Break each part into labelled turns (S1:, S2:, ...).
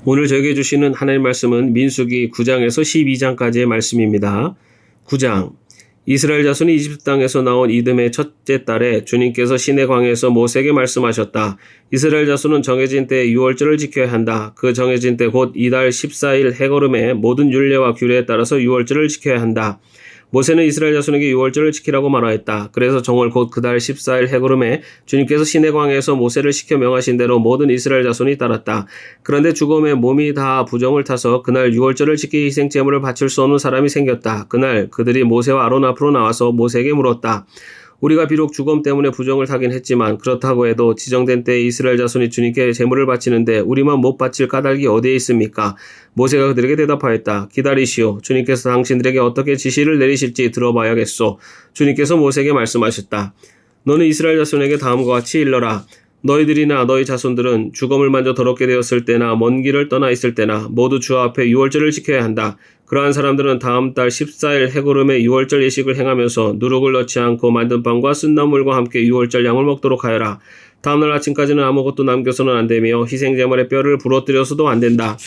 S1: 오늘 저에게 주시는 하나님 말씀은 민수기 9장에서 12장까지의 말씀입니다. 9장. 이스라엘 자손이 이집트 땅에서 나온 이듬해 첫째 달에 주님께서 시내 광야에서 모세에게 말씀하셨다. 이스라엘 자손은 정해진 때에 유월절을 지켜야 한다. 그 정해진 때 곧 이달 14일 해걸음의 모든 율례와 규례에 따라서 유월절을 지켜야 한다. 모세는 이스라엘 자손에게 유월절을 지키라고 말하였다. 그래서 정월 곧 그달 14일 해걸음에 주님께서 시내 광야에서 모세를 시켜 명하신 대로 모든 이스라엘 자손이 따랐다. 그런데 죽음에 몸이 다 부정을 타서 그날 유월절을 지키 희생제물을 바칠 수 없는 사람이 생겼다. 그날 그들이 모세와 아론 앞으로 나와서 모세에게 물었다. 우리가 비록 죽음 때문에 부정을 타긴 했지만 그렇다고 해도 지정된 때에 이스라엘 자손이 주님께 제물을 바치는데 우리만 못 바칠 까닭이 어디에 있습니까? 모세가 그들에게 대답하였다. 기다리시오. 주님께서 당신들에게 어떻게 지시를 내리실지 들어봐야겠소. 주님께서 모세에게 말씀하셨다. 너는 이스라엘 자손에게 다음과 같이 일러라. 너희들이나 너희 자손들은 죽음을 만져 더럽게 되었을 때나 먼 길을 떠나 있을 때나 모두 주 앞에 유월절을 지켜야 한다. 그러한 사람들은 다음 달 14일 해걸음에 유월절 예식을 행하면서 누룩을 넣지 않고 만든 빵과 쓴나물과 함께 유월절 양을 먹도록 하여라. 다음날 아침까지는 아무것도 남겨서는 안 되며 희생제물의 뼈를 부러뜨려서도 안 된다.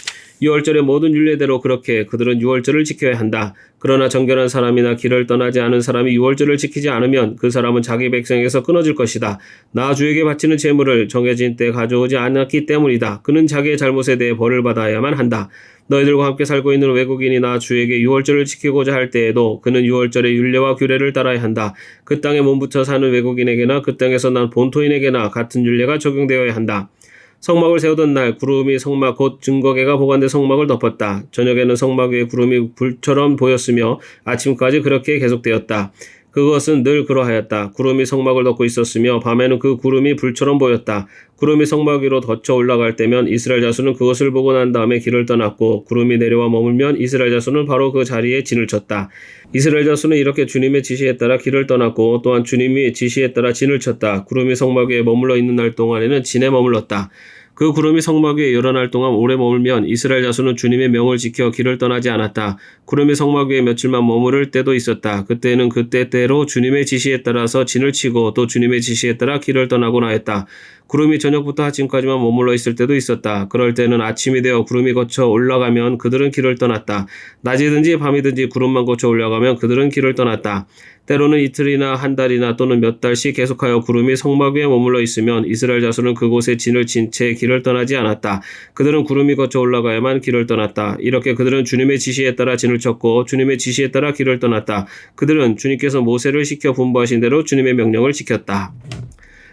S1: 유월절의 모든 율례대로 그렇게 그들은 유월절을 지켜야 한다. 그러나 정결한 사람이나 길을 떠나지 않은 사람이 유월절을 지키지 않으면 그 사람은 자기 백성에서 끊어질 것이다. 나 주에게 바치는 제물을 정해진 때 가져오지 않았기 때문이다. 그는 자기의 잘못에 대해 벌을 받아야만 한다. 너희들과 함께 살고 있는 외국인이 나 주에게 유월절을 지키고자 할 때에도 그는 유월절의 율례와 규례를 따라야 한다. 그 땅에 몸붙여 사는 외국인에게나 그 땅에서 난 본토인에게나 같은 율례가 적용되어야 한다. 성막을 세우던 날 구름이 성막 곧 증거궤가 보관된 성막을 덮었다. 저녁에는 성막 위에 구름이 불처럼 보였으며 아침까지 그렇게 계속되었다. 그것은 늘 그러하였다. 구름이 성막을 덮고 있었으며 밤에는 그 구름이 불처럼 보였다. 구름이 성막 위로 덧쳐 올라갈 때면 이스라엘 자손은 그것을 보고 난 다음에 길을 떠났고 구름이 내려와 머물면 이스라엘 자손은 바로 그 자리에 진을 쳤다. 이스라엘 자손은 이렇게 주님의 지시에 따라 길을 떠났고 또한 주님의 지시에 따라 진을 쳤다. 구름이 성막 위에 머물러 있는 날 동안에는 진에 머물렀다. 그 구름이 성막 위에 여러 날 동안 오래 머물면 이스라엘 자손은 주님의 명을 지켜 길을 떠나지 않았다. 구름이 성막 위에 며칠만 머무를 때도 있었다. 그때는 그때대로 주님의 지시에 따라서 진을 치고 또 주님의 지시에 따라 길을 떠나곤 하였다. 구름이 저녁부터 아침까지만 머물러 있을 때도 있었다. 그럴 때는 아침이 되어 구름이 거쳐 올라가면 그들은 길을 떠났다. 낮이든지 밤이든지 구름만 거쳐 올라가면 그들은 길을 떠났다. 때로는 이틀이나 한 달이나 또는 몇 달씩 계속하여 구름이 성막 위에 머물러 있으면 이스라엘 자손은 그곳에 진을 친 채 길을 떠나지 않았다. 그들은 구름이 거쳐 올라가야만 길을 떠났다. 이렇게 그들은 주님의 지시에 따라 진을 쳤고 주님의 지시에 따라 길을 떠났다. 그들은 주님께서 모세를 시켜 분부하신 대로 주님의 명령을 지켰다.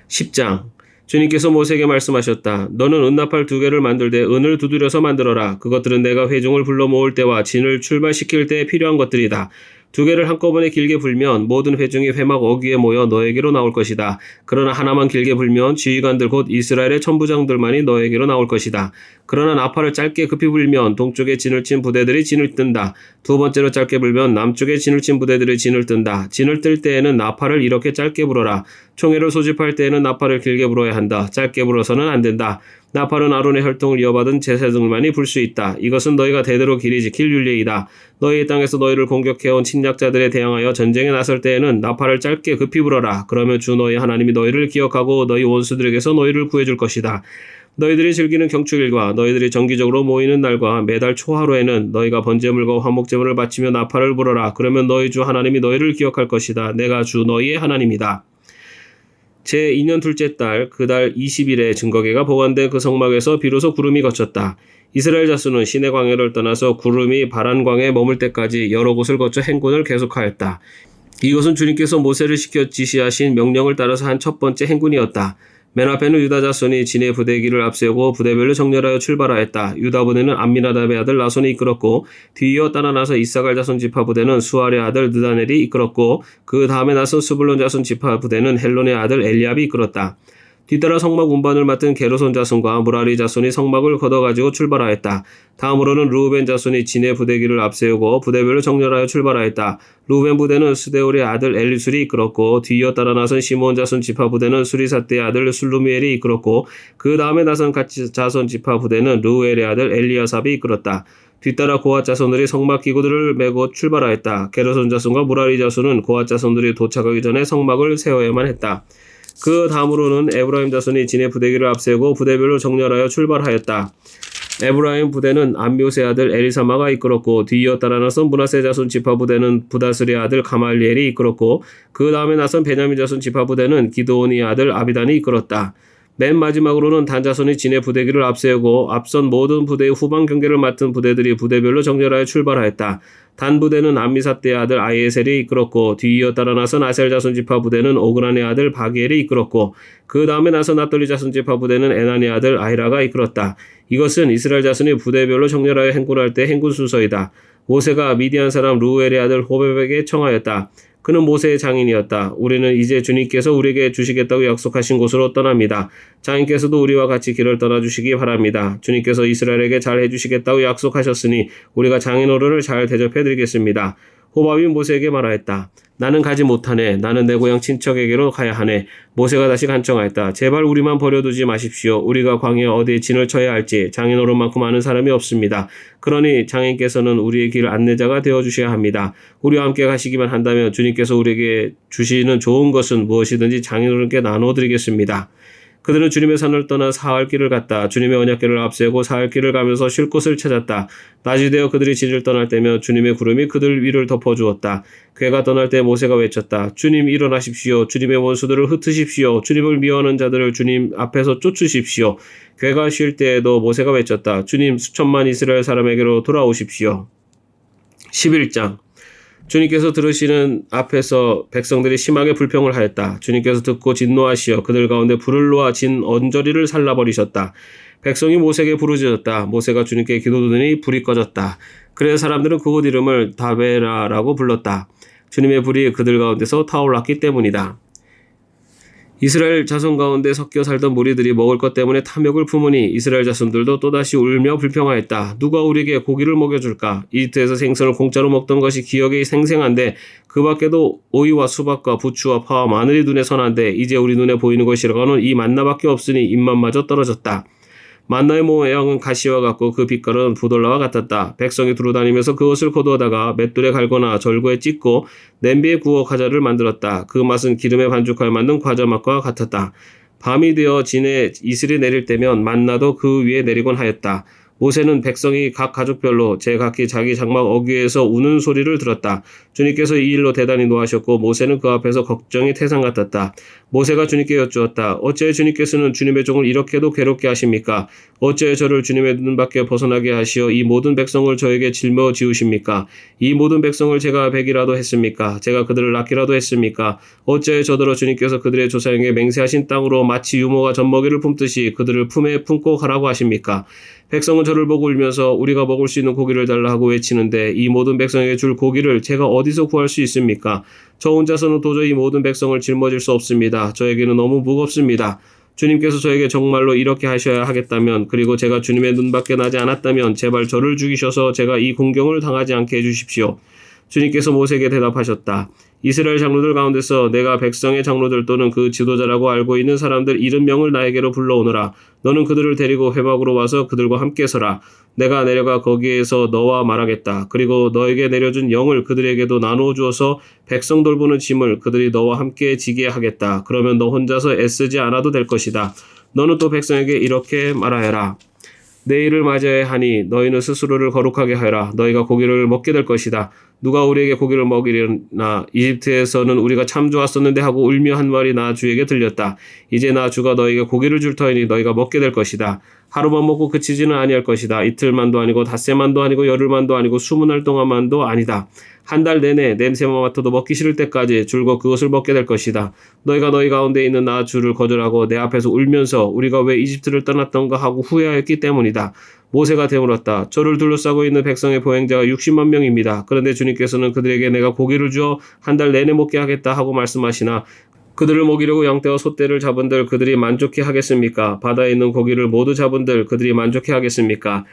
S1: 10장. 주님께서 모세에게 말씀하셨다. 너는 은나팔 2개를 만들되 은을 두드려서 만들어라. 그것들은 내가 회중을 불러 모을 때와 진을 출발시킬 때에 필요한 것들이다. 2개를 한꺼번에 길게 불면 모든 회중이 회막 어귀에 모여 너에게로 나올 것이다. 그러나 하나만 길게 불면 지휘관들 곧 이스라엘의 천부장들만이 너에게로 나올 것이다. 그러나 나팔을 짧게 급히 불면 동쪽에 진을 친 부대들이 진을 뜬다. 두 번째로 짧게 불면 남쪽에 진을 친 부대들이 진을 뜬다. 진을 뜰 때에는 나팔을 이렇게 짧게 불어라. 총회를 소집할 때에는 나팔을 길게 불어야 한다. 짧게 불어서는 안 된다. 나팔은 아론의 혈통을 이어받은 제사장만이 불 수 있다. 이것은 너희가 대대로 길이 지킬 율례이다. 너희의 땅에서 너희를 공격해온 침략자들에 대항하여 전쟁에 나설 때에는 나팔을 짧게 급히 불어라. 그러면 주 너희 하나님이 너희를 기억하고 너희 원수들에게서 너희를 구해줄 것이다. 너희들이 즐기는 경축일과 너희들이 정기적으로 모이는 날과 매달 초하루에는 너희가 번제물과 화목제물을 바치며 나팔을 불어라. 그러면 너희 주 하나님이 너희를 기억할 것이다. 내가 주 너희의 하나님이다. 제2년 둘째 달 그 달 20일에 증거궤가 보관된 그 성막에서 비로소 구름이 거쳤다. 이스라엘 자손은 시내 광야를 떠나서 구름이 바란광에 머물 때까지 여러 곳을 거쳐 행군을 계속하였다. 이것은 주님께서 모세를 시켜 지시하신 명령을 따라서 한 첫 번째 행군이었다. 맨 앞에는 유다 자손이 진의 부대기를 앞세우고 부대별로 정렬하여 출발하였다. 유다 부대는 암미나답의 아들 나손이 이끌었고 뒤이어 따라 나서 이사갈 자손 지파 부대는 수알의 아들 느다넬이 이끌었고 그 다음에 나선 스불론 자손 지파 부대는 헬론의 아들 엘리압이 이끌었다. 뒤따라 성막 운반을 맡은 게르손 자손과 무라리 자손이 성막을 걷어가지고 출발하였다. 다음으로는 르우벤 자손이 진의 부대기를 앞세우고 부대별로 정렬하여 출발하였다. 르우벤 부대는 스데울의 아들 엘리술이 이끌었고 뒤이어 따라 나선 시므온 자손 지파 부대는 수리사떼의 아들 술루미엘이 이끌었고 그 다음에 나선 갓 자손 지파 부대는 르우엘의 아들 엘리아삽이 이끌었다. 뒤따라 고앗 자손들이 성막 기구들을 메고 출발하였다. 게르손 자손과 무라리 자손은 고앗 자손들이 도착하기 전에 성막을 세워야만 했다. 그 다음으로는 에브라임 자손이 진의 부대기를 앞세우고 부대별로 정렬하여 출발하였다. 에브라임 부대는 암묘세 아들 엘리사마가 이끌었고 뒤이어 따라 나선 므낫세 자손 지파 부대는 부다스리 아들 가말리엘이 이끌었고 그 다음에 나선 베냐민 자손 지파 부대는 기드온이 아들 아비단이 이끌었다. 맨 마지막으로는 단 자손이 진의 부대기를 앞세우고 앞선 모든 부대의 후방 경계를 맡은 부대들이 부대별로 정렬하여 출발하였다. 단 부대는 암미사떼의 아들 아이에셀이 이끌었고 뒤이어 따라 나선 아셀 자손 지파 부대는 오그란의 아들 바기엘이 이끌었고 그 다음에 나선 납돌리 자손 지파 부대는 에난의 아들 아히라가 이끌었다. 이것은 이스라엘 자손이 부대별로 정렬하여 행군할 때 행군 순서이다. 모세가 미디안 사람 루엘의 아들 호렙에게 청하였다. 그는 모세의 장인이었다. 우리는 이제 주님께서 우리에게 주시겠다고 약속하신 곳으로 떠납니다. 장인께서도 우리와 같이 길을 떠나주시기 바랍니다. 주님께서 이스라엘에게 잘 해주시겠다고 약속하셨으니 우리가 장인 어른을 잘 대접해드리겠습니다. 호밥이 모세에게 말하였다. 나는 가지 못하네. 나는 내 고향 친척에게로 가야 하네. 모세가 다시 간청하였다. 제발 우리만 버려두지 마십시오. 우리가 광야에 어디에 진을 쳐야 할지 장인 어른만큼 아는 사람이 없습니다. 그러니 장인께서는 우리의 길 안내자가 되어주셔야 합니다. 우리와 함께 가시기만 한다면 주님께서 우리에게 주시는 좋은 것은 무엇이든지 장인 어른께 나눠드리겠습니다. 그들은 주님의 산을 떠나 사흘길을 갔다. 주님의 언약궤를 앞세우고 사흘길을 가면서 쉴 곳을 찾았다. 낮이 되어 그들이 진을 떠날 때면 주님의 구름이 그들 위를 덮어주었다. 궤가 떠날 때 모세가 외쳤다. 주님 일어나십시오. 주님의 원수들을 흩으십시오. 주님을 미워하는 자들을 주님 앞에서 쫓으십시오. 궤가 쉴 때에도 모세가 외쳤다. 주님 수천만 이스라엘 사람에게로 돌아오십시오. 11장 주님께서 들으시는 앞에서 백성들이 심하게 불평을 하였다. 주님께서 듣고 진노하시어 그들 가운데 불을 놓아 진 언저리를 살라버리셨다. 백성이 모세에게 부르짖었다. 모세가 주님께 기도드더니 불이 꺼졌다. 그래서 사람들은 그곳 이름을 다베라라고 불렀다. 주님의 불이 그들 가운데서 타올랐기 때문이다. 이스라엘 자손 가운데 섞여 살던 무리들이 먹을 것 때문에 탐욕을 품으니 이스라엘 자손들도 또다시 울며 불평하였다. 누가 우리에게 고기를 먹여줄까? 이집트에서 생선을 공짜로 먹던 것이 기억에 생생한데 그 밖에도 오이와 수박과 부추와 파와 마늘이 눈에 선한데 이제 우리 눈에 보이는 것이라고는 이 만나밖에 없으니 입맛마저 떨어졌다. 만나의 모양은 가시와 같고 그 빛깔은 부돌라와 같았다. 백성이 두루다니면서 그것을 거두어다가 맷돌에 갈거나 절구에 찢고 냄비에 구워 과자를 만들었다. 그 맛은 기름에 반죽하여 만든 과자 맛과 같았다. 밤이 되어 진에 이슬이 내릴 때면 만나도 그 위에 내리곤 하였다. 모세는 백성이 각 가족별로 제각기 자기 장막 어귀에서 우는 소리를 들었다. 주님께서 이 일로 대단히 노하셨고 모세는 그 앞에서 걱정이 태산 같았다. 모세가 주님께 여쭈었다. 어찌하여 주님께서는 주님의 종을 이렇게도 괴롭게 하십니까? 어찌하여 저를 주님의 눈밖에 벗어나게 하시어 이 모든 백성을 저에게 짊어지우십니까? 이 모든 백성을 제가 베기라도 했습니까? 제가 그들을 낳기라도 했습니까? 어찌하여 저더러 주님께서 그들의 조상에게 맹세하신 땅으로 마치 유모가 젖먹이를 품듯이 그들을 품에 품고 가라고 하십니까? 백성은 저를 보고 울면서 우리가 먹을 수 있는 고기를 달라 하고 외치는데 이 모든 백성에게 줄 고기를 제가 어디서 구할 수 있습니까? 저 혼자서는 도저히 모든 백성을 짊어질 수 없습니다. 저에게는 너무 무겁습니다. 주님께서 저에게 정말로 이렇게 하셔야 하겠다면 그리고 제가 주님의 눈밖에 나지 않았다면 제발 저를 죽이셔서 제가 이 공경을 당하지 않게 해주십시오. 주님께서 모세에게 대답하셨다. 이스라엘 장로들 가운데서 내가 백성의 장로들 또는 그 지도자라고 알고 있는 사람들 70명을 나에게로 불러오너라. 너는 그들을 데리고 회막으로 와서 그들과 함께 서라. 내가 내려가 거기에서 너와 말하겠다. 그리고 너에게 내려준 영을 그들에게도 나누어 주어서 백성 돌보는 짐을 그들이 너와 함께 지게 하겠다. 그러면 너 혼자서 애쓰지 않아도 될 것이다. 너는 또 백성에게 이렇게 말하여라. 내일을 맞이해야 하니 너희는 스스로를 거룩하게 하여라. 너희가 고기를 먹게 될 것이다. 누가 우리에게 고기를 먹이려나 이집트에서는 우리가 참 좋았었는데 하고 울며 한 말이 나 주에게 들렸다. 이제 나 주가 너희에게 고기를 줄 터이니 너희가 먹게 될 것이다. 하루만 먹고 그치지는 아니할 것이다. 이틀만도 아니고 닷새만도 아니고 열흘만도 아니고 20날 동안만도 아니다. 한 달 내내 냄새만 맡아도 먹기 싫을 때까지 줄곧 그것을 먹게 될 것이다. 너희가 너희 가운데 있는 나 주를 거절하고 내 앞에서 울면서 우리가 왜 이집트를 떠났던가 하고 후회하였기 때문이다. 모세가 되물었다. 저를 둘러싸고 있는 백성의 보행자가 60만 명입니다. 그런데 주님께서는 그들에게 내가 고기를 주어 한 달 내내 먹게 하겠다 하고 말씀하시나 그들을 먹이려고 양떼와 소떼를 잡은들 그들이 만족해 하겠습니까? 바다에 있는 고기를 모두 잡은들 그들이 만족해 하겠습니까?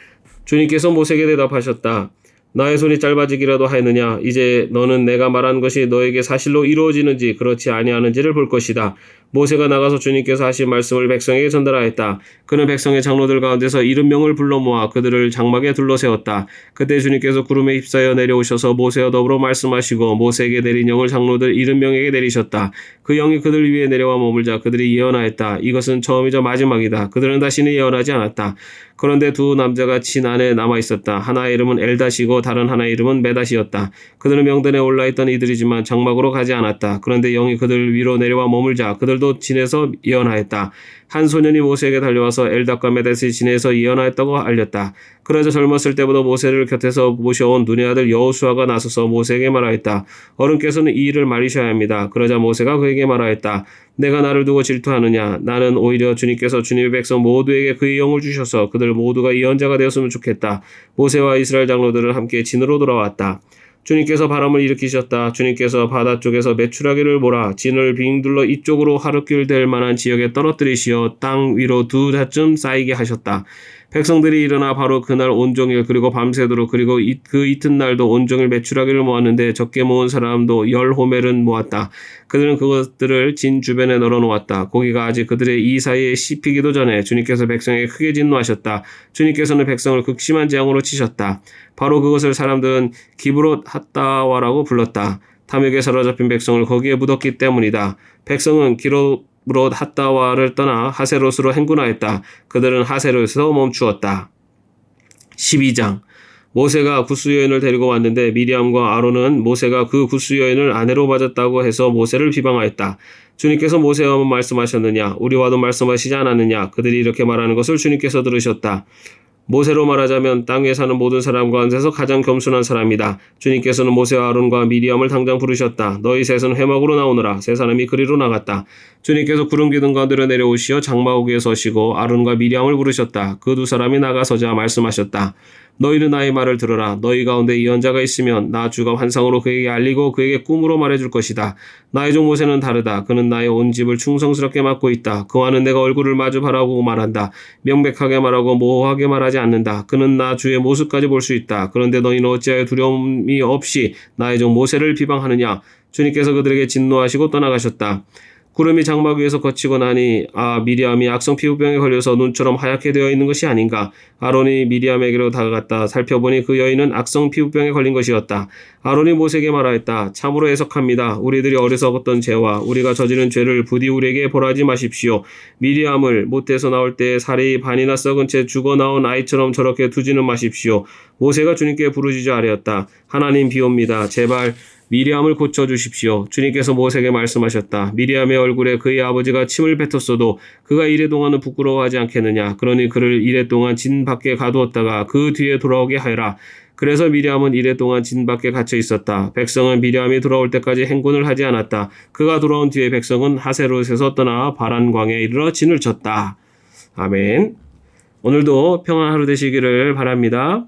S1: 주님께서 모세에게 대답하셨다. 나의 손이 짧아지기라도 하였느냐? 이제 너는 내가 말한 것이 너에게 사실로 이루어지는지 그렇지 아니하는지를 볼 것이다. 모세가 나가서 주님께서 하신 말씀을 백성에게 전달하였다. 그는 백성의 장로들 가운데서 70명을 불러 모아 그들을 장막에 둘러세웠다. 그때 주님께서 구름에 휩싸여 내려오셔서 모세와 더불어 말씀하시고 모세에게 내린 영을 장로들 70명에게 내리셨다. 그 영이 그들 위에 내려와 머물자 그들이 예언하였다. 이것은 처음이자 마지막이다. 그들은 다시는 예언하지 않았다. 그런데 두 남자가 진 안에 남아 있었다. 하나의 이름은 엘닷이고 다른 하나의 이름은 메닷이었다. 그들은 명단에 올라있던 이들이지만 장막으로 가지 않았다. 그런데 영이 그들 위로 내려와 머물자 그들도 진에서 예언하였다. 한 소년이 모세에게 달려와서 엘닷과 메닷이 진에서 예언하였다고 알렸다. 그러자 젊었을 때보다 모세를 곁에서 모셔온 눈의 아들 여호수아가 나서서 모세에게 말하였다. 어른께서는 이 일을 말리셔야 합니다. 그러자 모세가 그에게 말하였다. 내가 나를 두고 질투하느냐? 나는 오히려 주님께서 주님의 백성 모두에게 그의 영을 주셔서 그들 모두가 예언자가 되었으면 좋겠다. 모세와 이스라엘 장로들은 함께 진으로 돌아왔다. 주님께서 바람을 일으키셨다. 주님께서 바다 쪽에서 메추라기를 몰아 진을 빙둘러 이쪽으로 하루길 될 만한 지역에 떨어뜨리시어 땅 위로 2자쯤 쌓이게 하셨다. 백성들이 일어나 바로 그날 온종일 그리고 밤새도록 그리고 그 이튿날도 온종일 메추라기를 모았는데 적게 모은 사람도 10호멜은 모았다. 그들은 그것들을 진 주변에 널어놓았다. 고기가 아직 그들의 이 사이에 씹히기도 전에 주님께서 백성에게 크게 진노하셨다. 주님께서는 백성을 극심한 재앙으로 치셨다. 바로 그것을 사람들은 기브롯 핫다와라고 불렀다. 탐욕에 사로잡힌 백성을 거기에 묻었기 때문이다. 백성은 기브롯 핫다와를 떠나 하세롯으로 행군하였다. 그들은 하세롯에서 멈추었다. 12장 모세가 구스 여인을 데리고 왔는데 미리암과 아론은 모세가 그 구스 여인을 아내로 맞았다고 해서 모세를 비방하였다. 주님께서 모세와 말씀하셨느냐? 우리와도 말씀하시지 않았느냐? 그들이 이렇게 말하는 것을 주님께서 들으셨다. 모세로 말하자면 땅 위에 사는 모든 사람 가운데서 가장 겸손한 사람이다. 주님께서는 모세와 아론과 미리암을 당장 부르셨다. 너희 셋은 회막으로 나오너라. 세 사람이 그리로 나갔다. 주님께서 구름 기둥 가운데로 내려오시어 장막 위에 서시고 아론과 미리암을 부르셨다. 그 두 사람이 나가서자 말씀하셨다. 너희는 나의 말을 들어라. 너희 가운데 예언자가 있으면 나 주가 환상으로 그에게 알리고 그에게 꿈으로 말해줄 것이다. 나의 종 모세는 다르다. 그는 나의 온 집을 충성스럽게 맡고 있다. 그와는 내가 얼굴을 마주 바라보고 말한다. 명백하게 말하고 모호하게 말하지 않는다. 그는 나 주의 모습까지 볼 수 있다. 그런데 너희는 어찌하여 두려움이 없이 나의 종 모세를 비방하느냐? 주님께서 그들에게 진노하시고 떠나가셨다. 구름이 장막 위에서 거치고 나니 미리암이 악성 피부병에 걸려서 눈처럼 하얗게 되어 있는 것이 아닌가. 아론이 미리암에게로 다가갔다. 살펴보니 그 여인은 악성 피부병에 걸린 것이었다. 아론이 모세에게 말하였다. 참으로 애석합니다. 우리들이 어리석었던 죄와 우리가 저지른 죄를 부디 우리에게 벌하지 마십시오. 미리암을 못에서 나올 때 살이 반이나 썩은 채 죽어 나온 아이처럼 저렇게 두지는 마십시오. 모세가 주님께 부르짖어 아뢰었다. 하나님 비옵니다. 제발 미리암을 고쳐주십시오. 주님께서 모세에게 말씀하셨다. 미리암의 얼굴에 그의 아버지가 침을 뱉었어도 그가 이래 동안은 부끄러워하지 않겠느냐. 그러니 그를 이래 동안 진 밖에 가두었다가 그 뒤에 돌아오게 하여라. 그래서 미리암은 이래 동안 진 밖에 갇혀 있었다. 백성은 미리암이 돌아올 때까지 행군을 하지 않았다. 그가 돌아온 뒤에 백성은 하세롯에서 떠나 바란광에 이르러 진을 쳤다. 아멘. 오늘도 평안한 하루 되시기를 바랍니다.